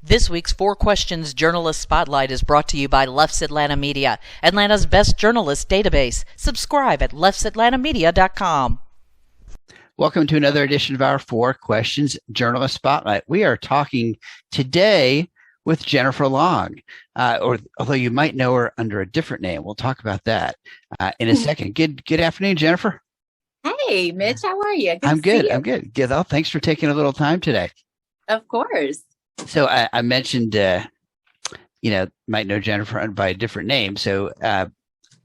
This week's Four Questions Journalist Spotlight is brought to you by Leff's Atlanta Media, Atlanta's best journalist database. Subscribe at leffsatlantamedia.com. Welcome to another edition of our Four Questions Journalist Spotlight. We are talking today with Jennifer Long, although you might know her under a different name. We'll talk about that in a second. Good afternoon, Jennifer. Hey, Mitch, how are you? I'm good. I'm good. Well, thanks for taking a little time today. Of course. So I mentioned, might know Jennifer by a different name. So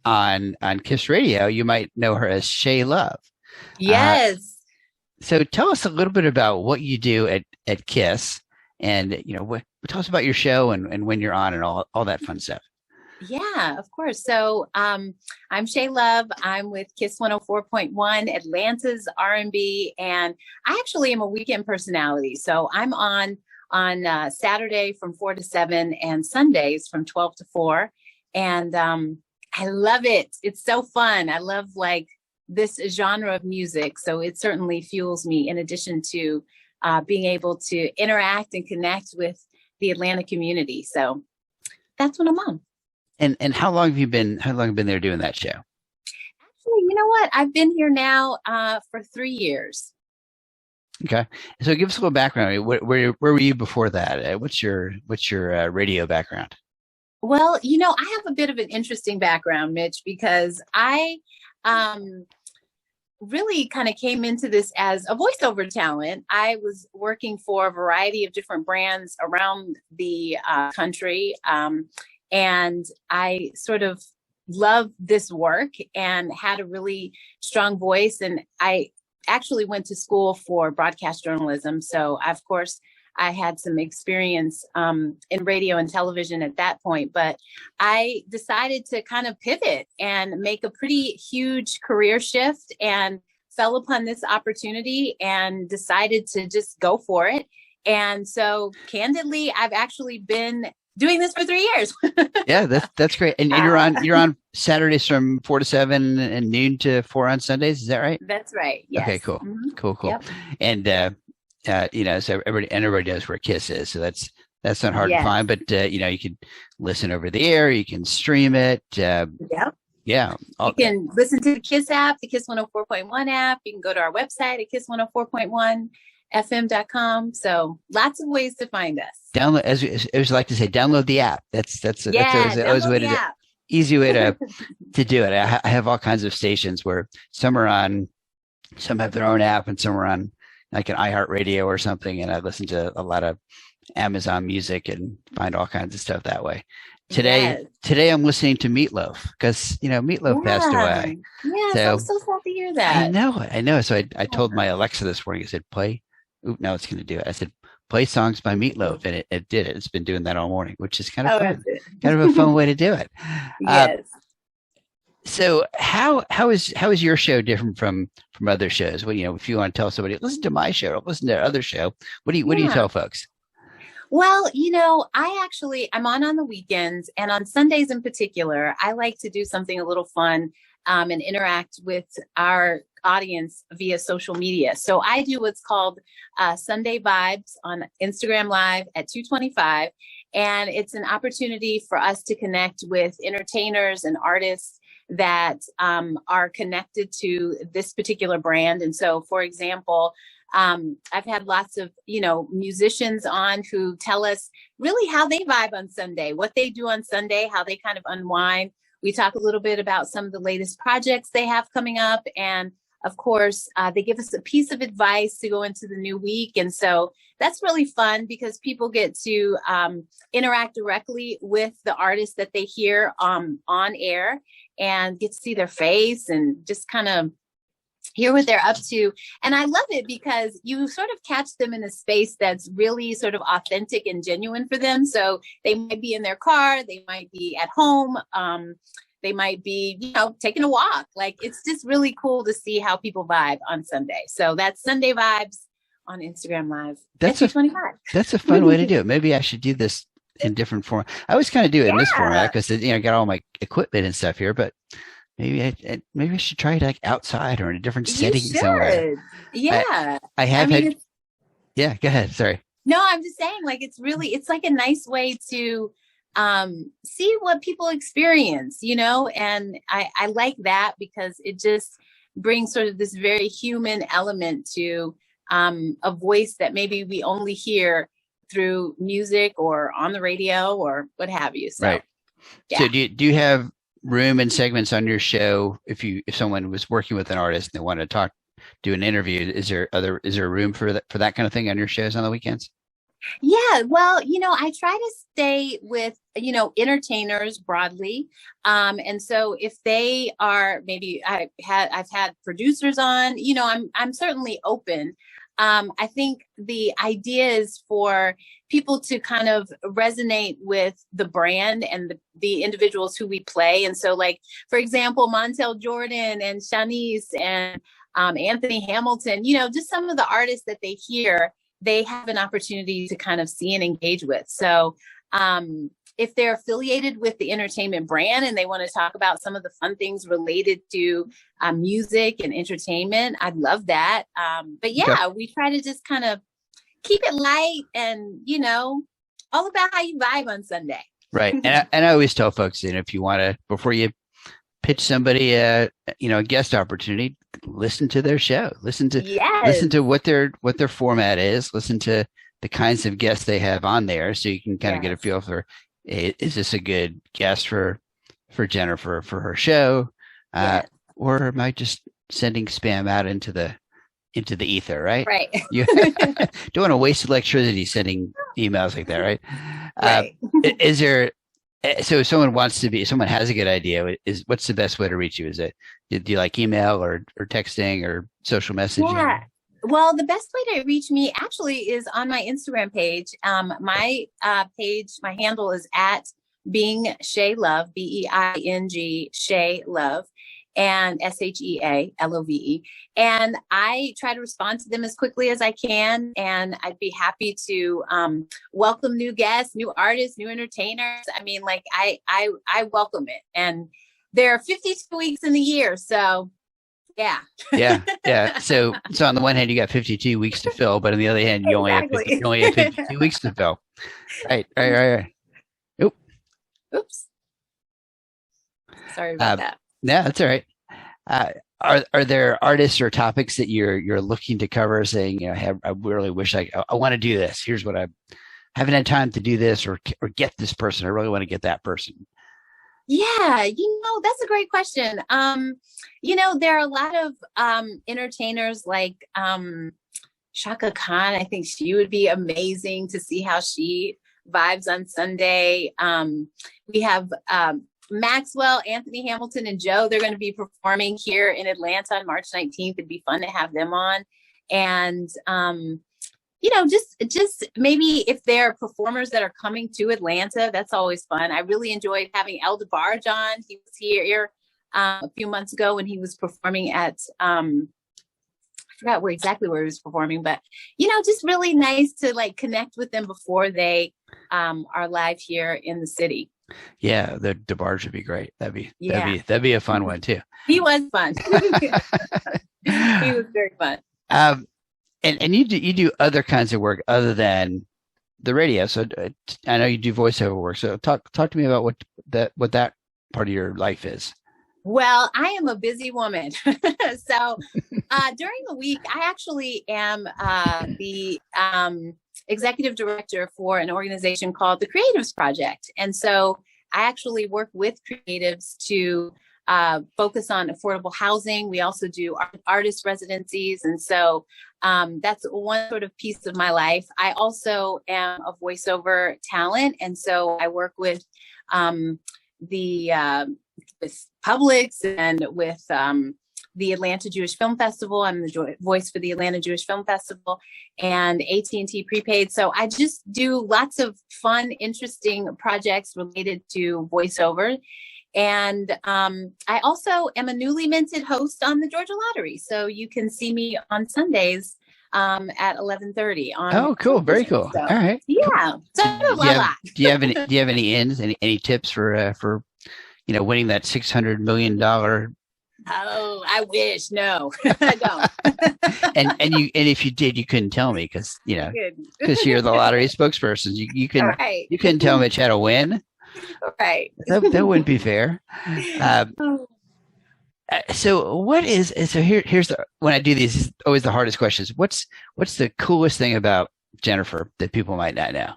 on KISS Radio, you might know her as Shea Love. Yes. So tell us a little bit about what you do at KISS, and tell us about your show and when you're on and all that fun stuff. Yeah, of course. So I'm Shea Love. I'm with KISS 104.1, Atlanta's R&B, and I actually am a weekend personality. So I'm on Saturday from 4 to 7 and Sundays from 12 to 4. And I love it. It's so fun. I love this genre of music. So it certainly fuels me in addition to being able to interact and connect with the Atlanta community. So that's what I'm on. And how long have you been there doing that show? Actually, you know what? I've been here now for 3 years. Okay. So give us a little background. Where were you before that? What's your radio background? Well, I have a bit of an interesting background, Mitch, because I really kind of came into this as a voiceover talent. I was working for a variety of different brands around the country. And I sort of loved this work and had a really strong voice. And I actually went to school for broadcast journalism. So, of course, I had some experience in radio and television at that point. But I decided to kind of pivot and make a pretty huge career shift and fell upon this opportunity and decided to just go for it. And so, candidly, I've actually been doing this for 3 years. Yeah, that's great. And you're on Saturdays from 4 to 7 and noon to 4 on Sundays. Is that right? That's right. Yes. Okay, cool. Mm-hmm. Cool. Yep. And so everybody knows where KISS is. So that's not hard to find, but you can listen over the air, you can stream it. Yep. Yeah. You can listen to the KISS app, the KISS 104.1 app. You can go to our website at kiss104.1fm.com. So lots of ways to find us. Download, as I always like to say, download the app. That's always a way to do. Easy way to do it. I have all kinds of stations where some have their own app and some are on like an iHeartRadio or something. And I listen to a lot of Amazon Music and find all kinds of stuff that way. Today I'm listening to Meatloaf because Meatloaf passed away. Yeah, so I'm so sad to hear that. I know. So I told my Alexa this morning. I said, play. Oop, now it's going to do it. I said, play songs by Meatloaf, and it did it. It's been doing that all morning, which is kind of fun. Kind of a fun way to do it. Yes. So how is your show different from other shows? Well, if you want to tell somebody, listen to my show, listen to other show. What do you tell folks? Well, I'm on the weekends, and on Sundays in particular, I like to do something a little fun and interact with our audience via social media. So I do what's called Sunday Vibes on Instagram Live at 2:25, and it's an opportunity for us to connect with entertainers and artists that are connected to this particular brand. And so, for example, I've had lots of, musicians on who tell us really how they vibe on Sunday, what they do on Sunday, how they kind of unwind. We talk a little bit about some of the latest projects they have coming up. And of course, they give us a piece of advice to go into the new week. And so that's really fun because people get to interact directly with the artists that they hear on air and get to see their face and just kind of hear what they're up to. And I love it because you sort of catch them in a space that's really sort of authentic and genuine for them. So they might be in their car, they might be at home, they might be, taking a walk. Like, it's just really cool to see how people vibe on Sunday. So that's Sunday Vibes on Instagram Live. That's a fun way to do it. Maybe I should do this in different form. I always kind of do it in this format because I got all my equipment and stuff here, but maybe I should try it like outside or in a different setting somewhere. Yeah. Yeah, go ahead. Sorry. No, I'm just saying, like, it's like a nice way to see what people experience, and I like that because it just brings sort of this very human element to a voice that maybe we only hear through music or on the radio or what have you. So, right. Yeah. So do you have room and segments on your show if someone was working with an artist and they wanted to do an interview? Is there room for that kind of thing on your shows on the weekends? Yeah, well, I try to stay with, entertainers broadly. And so if they are, maybe I've had producers on, I'm certainly open. I think the idea is for people to kind of resonate with the brand and the individuals who we play. And so, like, for example, Montel Jordan and Shanice and Anthony Hamilton, just some of the artists that they hear, they have an opportunity to kind of see and engage with. So if they're affiliated with the entertainment brand and they want to talk about some of the fun things related to music and entertainment, I'd love that. But yeah, we try to just kind of keep it light and, all about how you vibe on Sunday. Right. And I always tell folks, if you want to, before you pitch somebody a guest opportunity, listen to their show, listen to what their format is, listen to the kinds of guests they have on there, so you can kind of get a feel for, is this a good guest for Jennifer for her show, or am I just sending spam out into the ether, right? Right. You don't want to waste electricity sending emails like that, right? Right. Is there? So if someone has a good idea, what's the best way to reach you? Do you like email or texting or social messaging? Yeah. Well, the best way to reach me actually is on my Instagram page. My handle is at Being Shea Love, BEING Shea Love, and SHEALOVE. And I try to respond to them as quickly as I can. And I'd be happy to welcome new guests, new artists, new entertainers. I mean, like, I welcome it. And there are 52 weeks in the year. So yeah. Yeah. So on the one hand, you got 52 weeks to fill, but on the other hand, you only have 52 weeks to fill. Right. Oops. Sorry about that. Yeah, that's all right. Are there artists or topics that you're looking to cover, saying, I really wish I want to do this. Here's what I haven't had time to do this, or get this person. I really want to get that person. Yeah, that's a great question. There are a lot of entertainers like Shaka Khan. I think she would be amazing to see how she vibes on Sunday. We have Maxwell, Anthony Hamilton, and Joe. They're going to be performing here in Atlanta on March 19th. It'd be fun to have them on. And just maybe if there are performers that are coming to Atlanta, that's always fun. I really enjoyed having El DeBarge on. He was here a few months ago when he was performing at, I forgot where he was performing, but, just really nice to like connect with them before they are live here in the city. Yeah, the DeBarge would be great. That'd be a fun one too. He was fun. He was very fun. And you do other kinds of work other than the radio. So I know you do voiceover work. So talk to me about what that part of your life is. Well, I am a busy woman. So during the week, I actually am the executive director for an organization called the Creatives Project. And so I actually work with creatives to focus on affordable housing. We also do artist residencies. And so that's one sort of piece of my life. I also am a voiceover talent. And so I work with with Publix and with the Atlanta Jewish Film Festival. I'm the voice for the Atlanta Jewish Film Festival and AT&T Prepaid. So I just do lots of fun, interesting projects related to voiceover. And I also am a newly minted host on the Georgia Lottery. So you can see me on Sundays at 11:30 on. Oh, cool. Very cool. So, all right. Yeah. So do you have any ins, any tips for winning that $600 million Oh, I wish. No, I don't. And if you did, you couldn't tell me because you're the lottery spokesperson. You couldn't tell Mitch how to win. Right. That wouldn't be fair. So here's when I do these, it's always the hardest questions. What's the coolest thing about Jennifer that people might not know?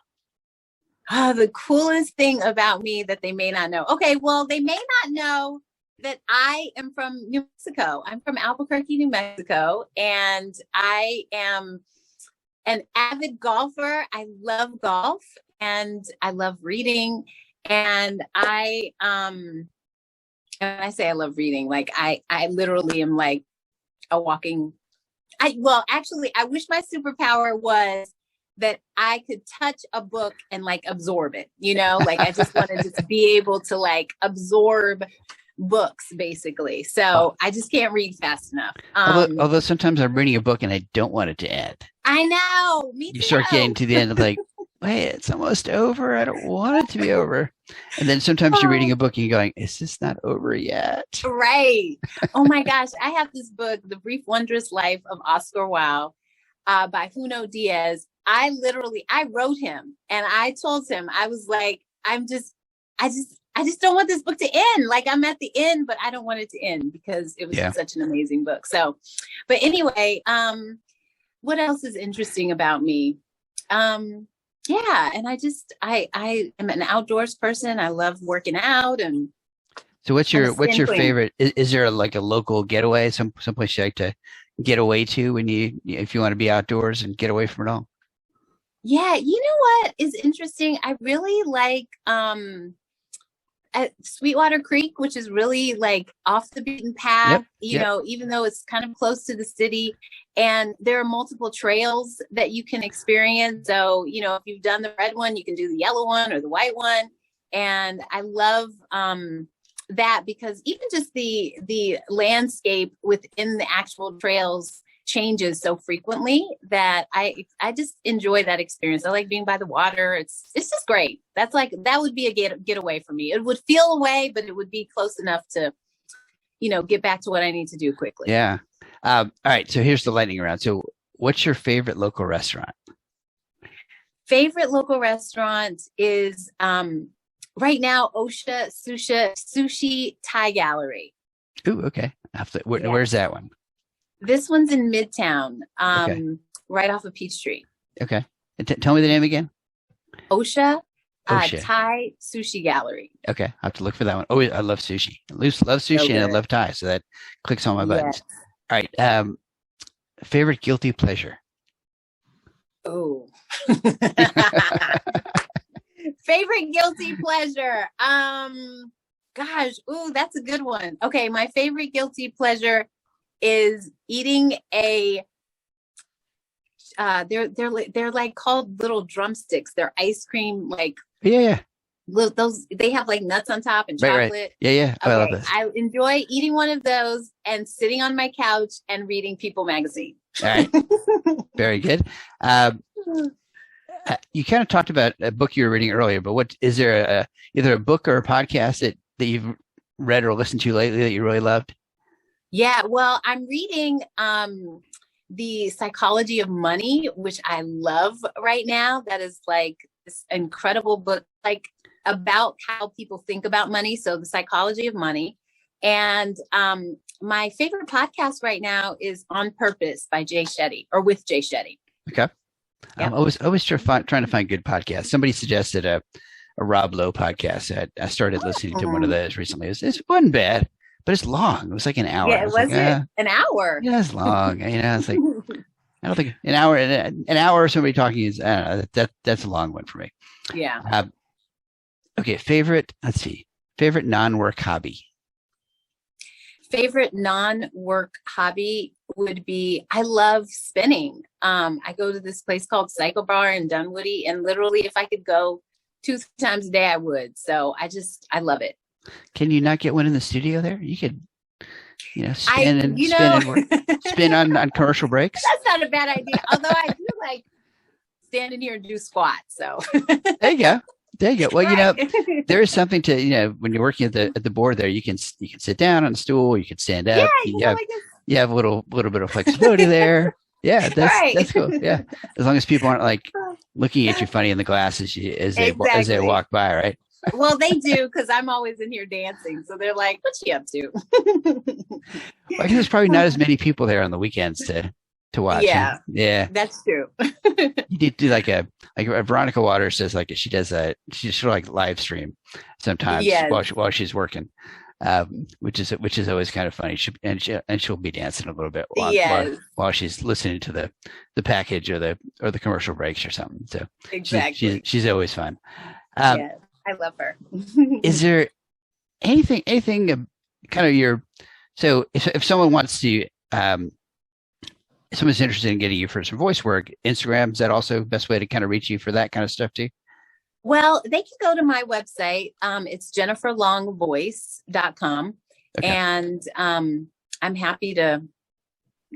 The coolest thing about me that they may not know. Okay, well, they may not know that I am from New Mexico. I'm from Albuquerque, New Mexico, and I am an avid golfer. I love golf and I love reading. And when I say I love reading, like I literally am like a walking, I wish my superpower was that I could touch a book and like absorb it, like I just wanted to be able to like absorb books basically. So I just can't read fast enough. Although sometimes I'm reading a book and I don't want it to end. I know. Me too. You start getting to the end of like, wait, it's almost over. I don't want it to be over. And then sometimes you're reading a book and you're going, is this not over yet? Right. Oh my gosh. I have this book, The Brief Wondrous Life of Oscar Wilde, by Junot Diaz. I wrote him and I told him, I was like, I just don't want this book to end. Like I'm at the end, but I don't want it to end because it was such an amazing book. So, but anyway, what else is interesting about me? And I am an outdoors person. I love working out. And so what's your favorite? Is there like a local getaway, someplace you like to get away to if you want to be outdoors and get away from it all? Yeah. You know what is interesting? I really like, at Sweetwater Creek, which is really like off the beaten path, even though it's kind of close to the city, and there are multiple trails that you can experience. So, if you've done the red one, you can do the yellow one or the white one. And I love that because even just the landscape within the actual trails changes so frequently that I just enjoy that experience. I like being by the water. It's just great. That would be a getaway for me. It would feel away, but it would be close enough to, get back to what I need to do quickly. Yeah. All right. So here's the lightning round. So what's your favorite local restaurant? Favorite local restaurant is right now Osha Sushi Thai Gallery. Ooh, okay. Where's that one? This one's in Midtown, right off of Peachtree. Okay. Tell me the name again. Osha Thai Sushi Gallery. Okay. I have to look for that one. Oh, I love sushi. I love sushi and I love Thai. So that clicks on my buttons. All right. Favorite guilty pleasure? Oh. Favorite guilty pleasure. Gosh. Ooh, that's a good one. Okay. My favorite guilty pleasure is eating they're like called little drumsticks. They're ice cream, like those. They have like nuts on top and chocolate. Right. Yeah. Okay. I love this. I enjoy eating one of those and sitting on my couch and reading People magazine. All right, very good. You kind of talked about a book you were reading earlier, but what is there either a book or a podcast that you've read or listened to lately that you really loved? Yeah, well, I'm reading The Psychology of Money, which I love right now. That is like this incredible book, like about how people think about money. So The Psychology of Money. And my favorite podcast right now is On Purpose by Jay Shetty, or with Jay Shetty. Okay. Yeah. I'm always trying to find good podcasts. Somebody suggested a Rob Lowe podcast. I started listening to one of those recently. It wasn't bad. But it's long. It was like an hour. Yeah, an hour? Yeah, it's long. It's like I don't think an hour of somebody talking is that's a long one for me. Yeah. Okay. Favorite non-work hobby. Favorite non-work hobby would be I love spinning. I go to this place called Cycle Bar in Dunwoody, and literally, if I could go 2-3 times a day, I would. So I love it. Can you not get one in the studio there? You could, spin on commercial breaks. That's not a bad idea. Although I do like stand in here and do squats. So there you go. There you go. Well, Right. there is something to, when you're working at the board there, you can sit down on a stool, you can stand up. You have a little bit of flexibility there. Yeah, that's cool. Yeah. As long as people aren't like looking at you funny in the glass as they walk by, right? Well, they do, because I'm always in here dancing. So they're like, what's she up to? Well, I guess there's probably not as many people there on the weekends to watch. Yeah. Huh? Yeah. That's true. You did do like Veronica Waters says, like she does she sort of like live stream sometimes while she's working. Which is always kind of funny. She'll be dancing a little bit while she's listening to the package or the commercial breaks or something. So exactly, she's always fun. Yes, I love her. Is there anything kind of so if someone wants to if someone's interested in getting you for some voice work, Instagram, is that also the best way to kind of reach you for that kind of stuff too? Well, they can go to my website. It's jenniferlongvoice.com. Okay. And I'm happy to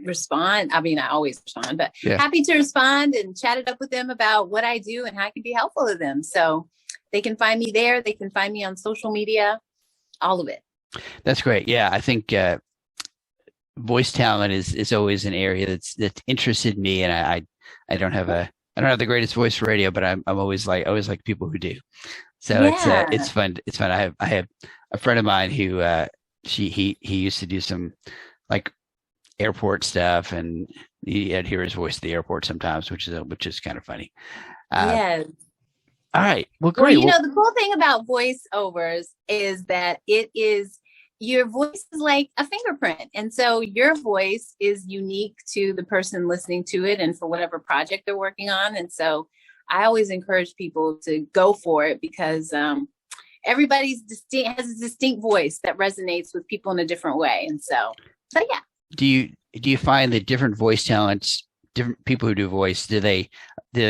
respond. I mean, I always respond, but happy to respond and chat it up with them about what I do and how I can be helpful to them. So they can find me there. They can find me on social media, all of it. That's great. Yeah, I think voice talent is always an area that's interested me, and I don't have the greatest voice for radio, but I always like people who do. So it's fun. It's fun. I have a friend of mine who he used to do some like airport stuff, and I'd hear his voice at the airport sometimes, which is kind of funny. Yes. All right. Well, great. Well, the cool thing about voiceovers is that your voice is like a fingerprint. And so your voice is unique to the person listening to it and for whatever project they're working on. And so I always encourage people to go for it, because everybody's has a distinct voice that resonates with people in a different way. And so yeah. Do you find that different voice talents, different people who do voice, do they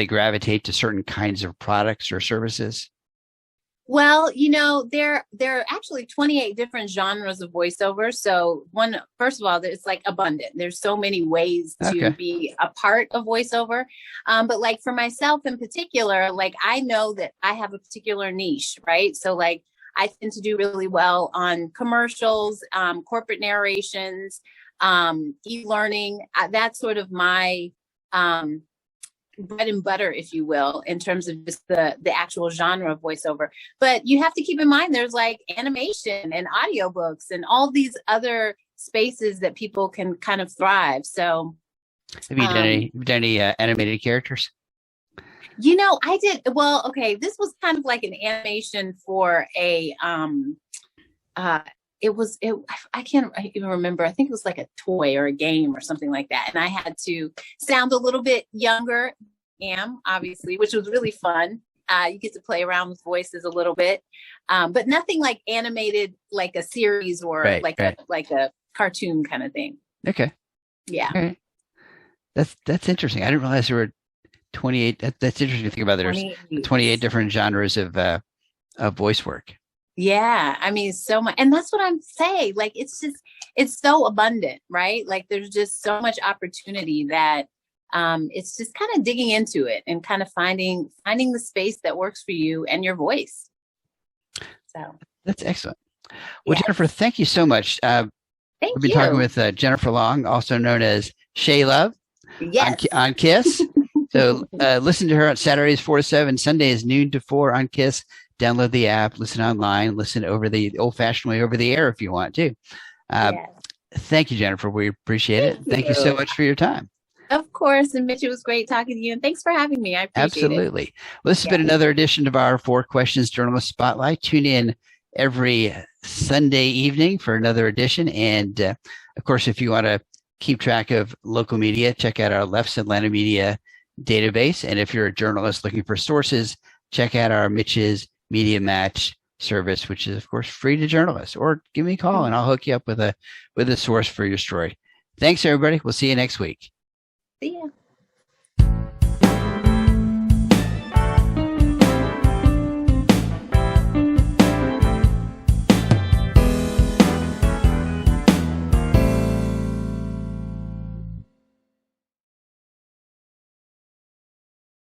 gravitate to certain kinds of products or services? Well, there are actually 28 different genres of voiceover. So first of all, it's like abundant. There's so many ways to be a part of voiceover. But like for myself in particular, like I know that I have a particular niche, right? So like I tend to do really well on commercials, corporate narrations, e-learning. That's sort of my bread and butter, if you will, in terms of just the actual genre of voiceover. But you have to keep in mind there's like animation and audiobooks and all these other spaces that people can kind of thrive. So have you done any animated characters? I did. Well, okay, this was kind of like an animation for a I can't even remember. I think it was like a toy or a game or something like that. And I had to sound a little bit younger, obviously, which was really fun. You get to play around with voices a little bit, but nothing like animated, like a series or like a cartoon kind of thing. Okay. Yeah. Right. That's interesting. I didn't realize there were 28. That's interesting to think about. There's 28 different genres of voice work. Yeah. I mean, so much. And that's what I'm saying. Like, it's so abundant, right? Like there's just so much opportunity that it's just kind of digging into it and kind of finding the space that works for you and your voice. So that's excellent. Well, Jennifer, thank you so much. We've been talking with Jennifer Long, also known as Shea Love, on KISS. So listen to her on Saturdays 4 to 7, Sundays noon to 4 on KISS. Download the app, listen online, listen over the old-fashioned way over the air if you want to. Thank you, Jennifer. We appreciate it. Thank you so much for your time. Of course. And Mitch, it was great talking to you. And thanks for having me. I appreciate it. Absolutely. Well, this has been another edition of our 4 Questions Journalist Spotlight. Tune in every Sunday evening for another edition. And of course, if you want to keep track of local media, check out our Leff's Atlanta Media database. And if you're a journalist looking for sources, check out our Mitch's Media Match service, which is of course free to journalists. Or give me a call and I'll hook you up with a source for your story. Thanks, everybody. We'll see you next week. See ya.